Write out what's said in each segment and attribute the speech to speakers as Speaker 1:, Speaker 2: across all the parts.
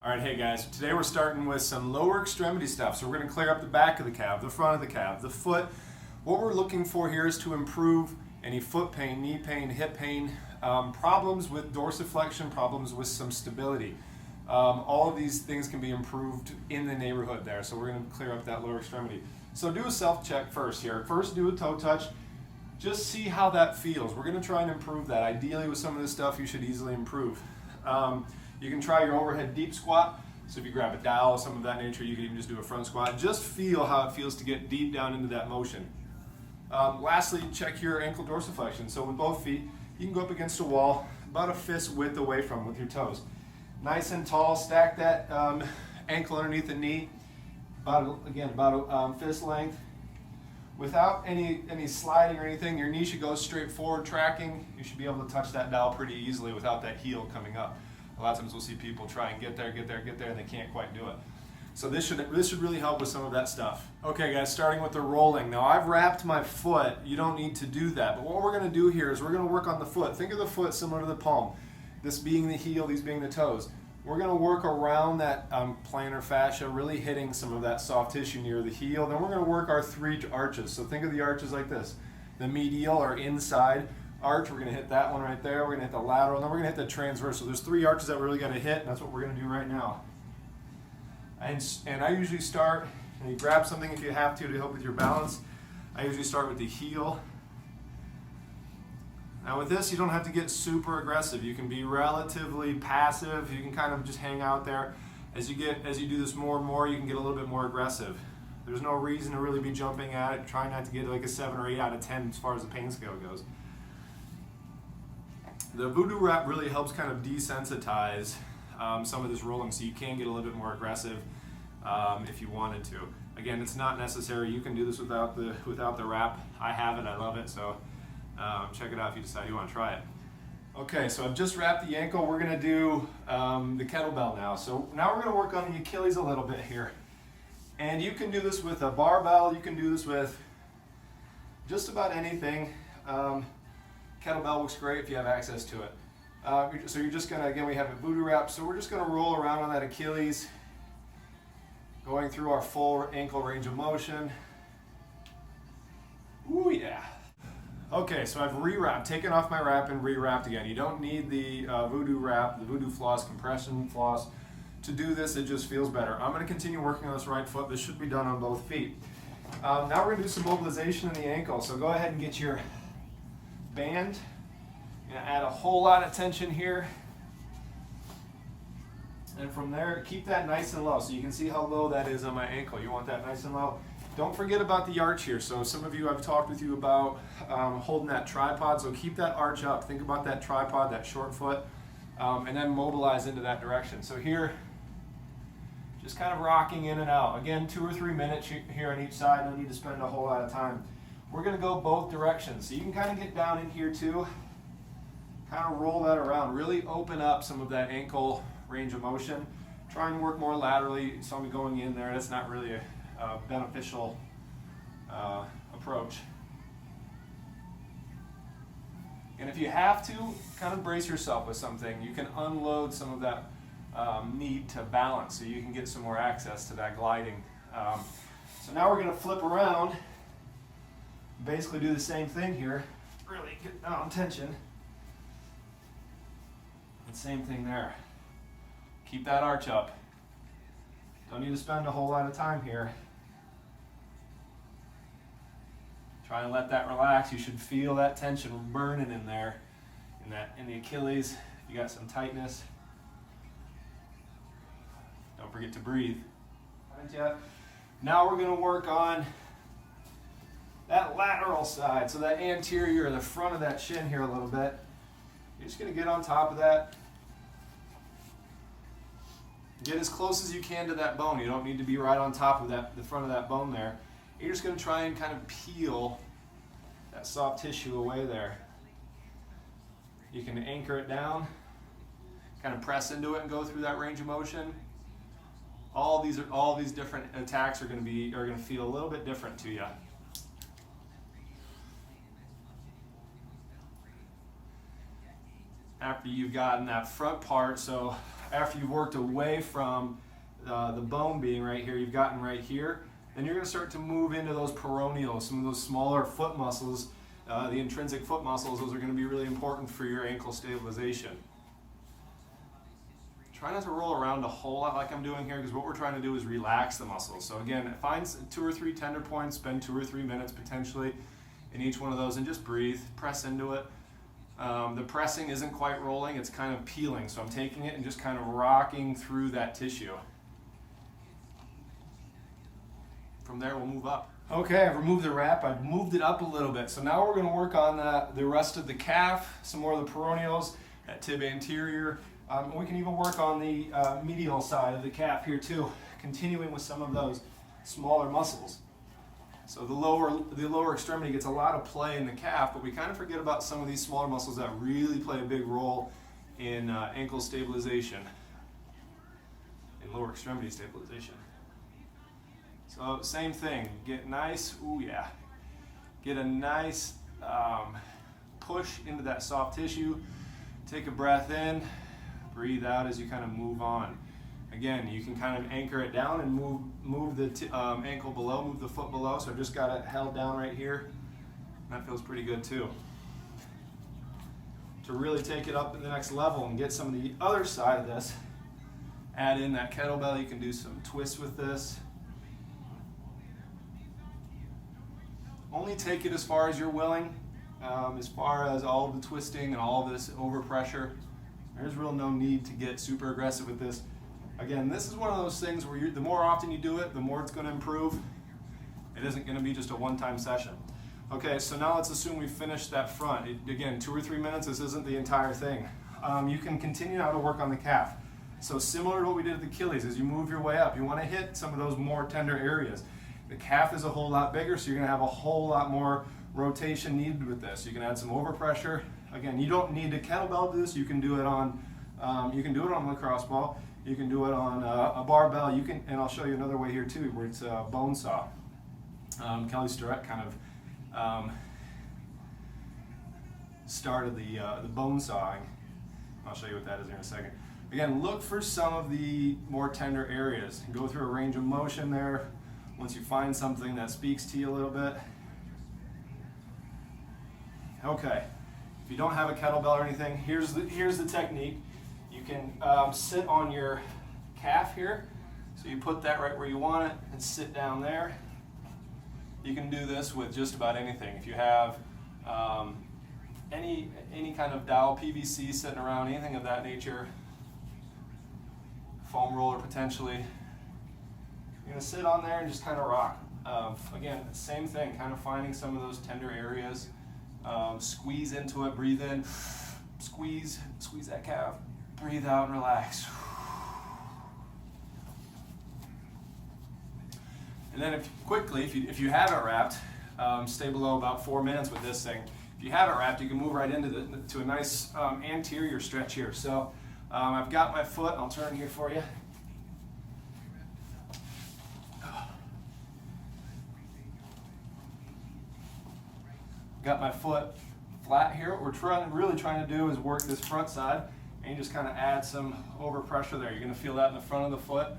Speaker 1: All right, hey guys, today we're starting with some lower extremity stuff. So we're going to clear up the back of the calf, the front of the calf, the foot. What we're looking for here is to improve any foot pain, knee pain, hip pain, problems with dorsiflexion, problems with some stability. All of these things can be improved in the neighborhood there. So we're going to clear up that lower extremity. So do a self-check first here. First do a toe touch. Just see how that feels. We're going to try and improve that. Ideally with some of this stuff you should easily improve. You can try your overhead deep squat. So if you grab a dowel, some of that nature, you can even just do a front squat. Just feel how it feels to get deep down into that motion. Lastly, check your ankle dorsiflexion. So with both feet, you can go up against a wall, about a fist width away from with your toes. Nice and tall, stack that ankle underneath the knee, about a fist length. Without any sliding or anything, your knee should go straight forward tracking. You should be able to touch that dowel pretty easily without that heel coming up. A lot of times we'll see people try and get there, and they can't quite do it. So this should really help with some of that stuff. Okay guys, starting with the rolling. Now I've wrapped my foot. You don't need to do that. But what we're going to do here is we're going to work on the foot. Think of the foot similar to the palm. This being the heel, these being the toes. We're going to work around that plantar fascia, really hitting some of that soft tissue near the heel. Then we're going to work our three arches. So think of the arches like this. The medial or inside arch, we're going to hit that one right there. We're going to hit the lateral, and then we're going to hit the transverse. So there's three arches that we're really going to hit, and that's what we're going to do right now. And I usually start, and you grab something if you have to help with your balance. I usually start with the heel. Now with this, you don't have to get super aggressive. You can be relatively passive. You can kind of just hang out there. As you do this more and more, you can get a little bit more aggressive. There's no reason to really be jumping at it. Try not to get like a 7 or 8 out of 10 as far as the pain scale goes. The voodoo wrap really helps kind of desensitize some of this rolling, so you can get a little bit more aggressive if you wanted to. Again, it's not necessary. You can do this without the wrap. I have it. I love it. So check it out if you decide you want to try it. Okay, so I've just wrapped the ankle. We're going to do the kettlebell now. So now we're going to work on the Achilles a little bit here. And you can do this with a barbell. You can do this with just about anything. Kettlebell works great if you have access to it. So you're just going to, again, we have a voodoo wrap. So we're just going to roll around on that Achilles, going through our full ankle range of motion. Ooh, yeah. Okay, so I've rewrapped, taken off my wrap and rewrapped again. You don't need the voodoo wrap, the voodoo floss, compression floss to do this. It just feels better. I'm going to continue working on this right foot. This should be done on both feet. Now we're going to do some mobilization in the ankle. So go ahead and get your band. You're going to add a whole lot of tension here. And from there, keep that nice and low. So you can see how low that is on my ankle. You want that nice and low. Don't forget about the arch here. So some of you, I've talked with you about holding that tripod. So keep that arch up. Think about that tripod, that short foot, and then mobilize into that direction. So here, just kind of rocking in and out. Again, 2 or 3 minutes here on each side. No need to spend a whole lot of time. We're going to go both directions. So you can kind of get down in here too. Kind of roll that around. Really open up some of that ankle range of motion. Try and work more laterally. You saw me going in there. That's not really a beneficial approach. And if you have to, kind of brace yourself with something. You can unload some of that need to balance so you can get some more access to that gliding. So now we're going to flip around. Basically do the same thing here. Really get down tension. And same thing there. Keep that arch up. Don't need to spend a whole lot of time here. Try and let that relax. You should feel that tension burning in there, in the Achilles. You got some tightness. Don't forget to breathe. Now we're going to work on that lateral side, so that anterior, the front of that shin here a little bit. You're just going to get on top of that. Get as close as you can to that bone. You don't need to be right on top of the front of that bone there. You're just going to try and kind of peel that soft tissue away there. You can anchor it down, kind of press into it and go through that range of motion. All these different attacks are going to feel a little bit different to you. After you've gotten that front part, so after you've worked away from the bone being right here, you've gotten right here, then you're going to start to move into those peroneals, some of those smaller foot muscles, the intrinsic foot muscles. Those are going to be really important for your ankle stabilization. Try not to roll around a whole lot like I'm doing here, because what we're trying to do is relax the muscles. So again, find 2 or 3 tender points, spend 2 or 3 minutes potentially in each one of those, and just breathe, press into it. The pressing isn't quite rolling, it's kind of peeling. So I'm taking it and just kind of rocking through that tissue. From there, we'll move up. Okay, I've removed the wrap. I've moved it up a little bit. So now we're going to work on the rest of the calf, some more of the peroneals, that tib anterior. We can even work on the medial side of the calf here too, continuing with some of those smaller muscles. So the lower extremity gets a lot of play in the calf, but we kind of forget about some of these smaller muscles that really play a big role in ankle stabilization, in lower extremity stabilization. So same thing, get nice, ooh yeah, get a nice push into that soft tissue, take a breath in, breathe out as you kind of move on. Again, you can kind of anchor it down and move the ankle below, move the foot below. So I've just got it held down right here. That feels pretty good too. To really take it up to the next level and get some of the other side of this, add in that kettlebell. You can do some twists with this. Only take it as far as you're willing. As far as all of the twisting and all of this overpressure, there's real no need to get super aggressive with this. Again, this is one of those things where the more often you do it, the more it's going to improve. It isn't going to be just a one-time session. Okay, so now let's assume we've finished that front. Again, 2 or 3 minutes, this isn't the entire thing. You can continue now to work on the calf. So similar to what we did at the Achilles, as you move your way up, you want to hit some of those more tender areas. The calf is a whole lot bigger, so you're going to have a whole lot more rotation needed with this. You can add some overpressure. Again, you don't need a kettlebell to do this. You can do it on a lacrosse ball. You can do it on a barbell. You can, and I'll show you another way here too, where it's a bone saw. Kelly Starrett kind of started the bone sawing. I'll show you what that is here in a second. Again, look for some of the more tender areas. Go through a range of motion there. Once you find something that speaks to you a little bit. Okay, if you don't have a kettlebell or anything, here's the technique. You can sit on your calf here. So you put that right where you want it and sit down there. You can do this with just about anything. If you have any kind of dowel, PVC sitting around, anything of that nature, foam roller potentially, you're going to sit on there and just kind of rock. Again, same thing, kind of finding some of those tender areas. Squeeze into it, breathe in, squeeze that calf, breathe out and relax. And then if you have it wrapped, stay below about 4 minutes with this thing. If you have it wrapped, you can move right into to a nice anterior stretch here. So I've got my foot, I'll turn here for you. Got my foot flat here. What we're really trying to do is work this front side, and you just kind of add some overpressure there. You're going to feel that in the front of the foot.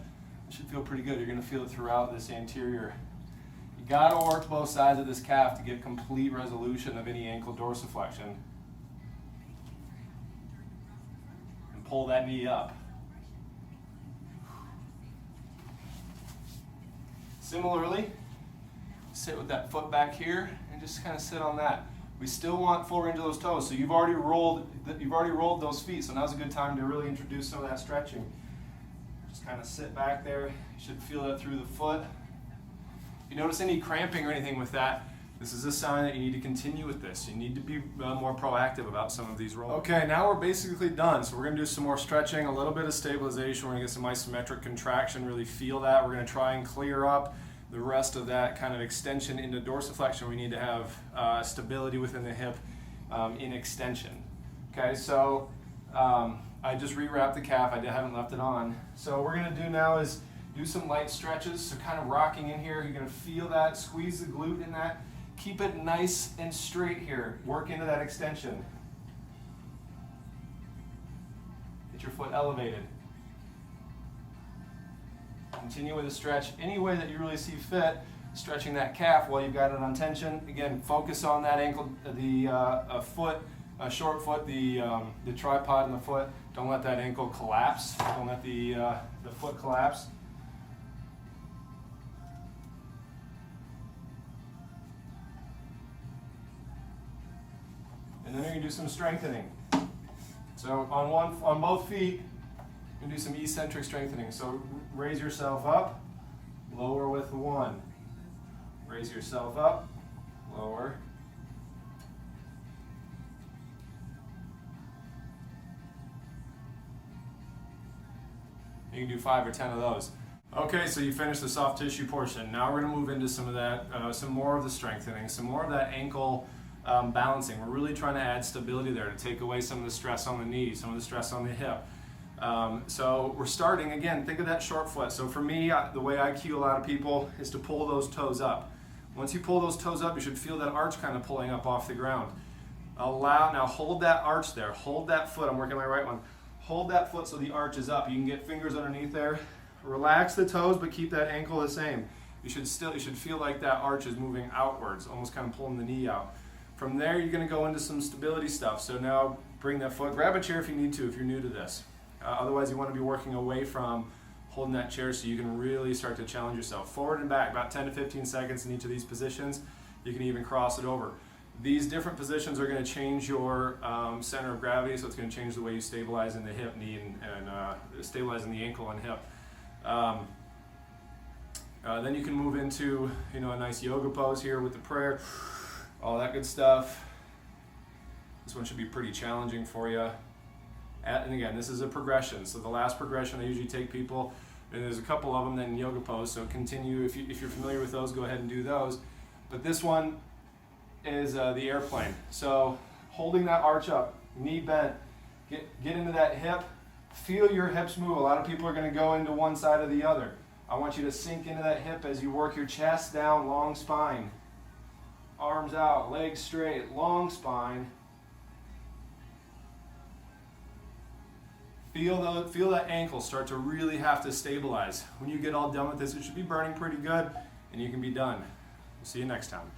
Speaker 1: It should feel pretty good. You're going to feel it throughout this anterior. You got to work both sides of this calf to get complete resolution of any ankle dorsiflexion. And pull that knee up. Similarly, sit with that foot back here and just kind of sit on that. We still want full range of those toes, so you've already rolled those feet, so now's a good time to really introduce some of that stretching. Just kind of sit back there. You should feel that through the foot. If you notice any cramping or anything with that, this is a sign that you need to continue with this. You need to be more proactive about some of these rolls. Okay, now we're basically done. So we're going to do some more stretching, a little bit of stabilization. We're going to get some isometric contraction, really feel that. We're going to try and clear up the rest of that kind of extension into dorsiflexion. We need to have stability within the hip in extension. Okay, so I just rewrapped the calf. I haven't left it on. So what we're going to do now is do some light stretches. So kind of rocking in here. You're going to feel that, squeeze the glute in that. Keep it nice and straight here. Work into that extension. Get your foot elevated. Continue with a stretch any way that you really see fit, stretching that calf while you've got it on tension. Again, focus on that ankle, the short foot, the tripod in the foot. Don't let that ankle collapse. Don't let the foot collapse. And then you're going to do some strengthening. So on both feet, you're going to do some eccentric strengthening. So raise yourself up, lower with 1. Raise yourself up, lower. You can do 5 or 10 of those. Okay, so you finished the soft tissue portion. Now we're going to move into some of that, some more of the strengthening, some more of that ankle balancing. We're really trying to add stability there to take away some of the stress on the knee, some of the stress on the hip. So we're starting, again, think of that short foot. So for me, the way I cue a lot of people is to pull those toes up. Once you pull those toes up, you should feel that arch kind of pulling up off the ground. Now hold that arch there. Hold that foot. I'm working my right one. Hold that foot so the arch is up. You can get fingers underneath there. Relax the toes, but keep that ankle the same. You should feel like that arch is moving outwards, almost kind of pulling the knee out. From there, you're going to go into some stability stuff. So now bring that foot. Grab a chair if you need to, if you're new to this. Otherwise, you want to be working away from holding that chair so you can really start to challenge yourself. Forward and back, about 10 to 15 seconds in each of these positions. You can even cross it over. These different positions are going to change your center of gravity, so it's going to change the way you stabilize in the hip, knee, and stabilize in the ankle and hip. Then you can move into a nice yoga pose here with the prayer, all that good stuff. This one should be pretty challenging for you. And again, this is a progression. So the last progression I usually take people, and there's a couple of them then in yoga pose, so continue. If you're familiar with those, go ahead and do those. But this one is the airplane. So holding that arch up, knee bent, get into that hip, feel your hips move. A lot of people are going to go into one side or the other. I want you to sink into that hip as you work your chest down, long spine. Arms out, legs straight, long spine. Feel that ankle start to really have to stabilize. When you get all done with this, it should be burning pretty good, and you can be done. We'll see you next time.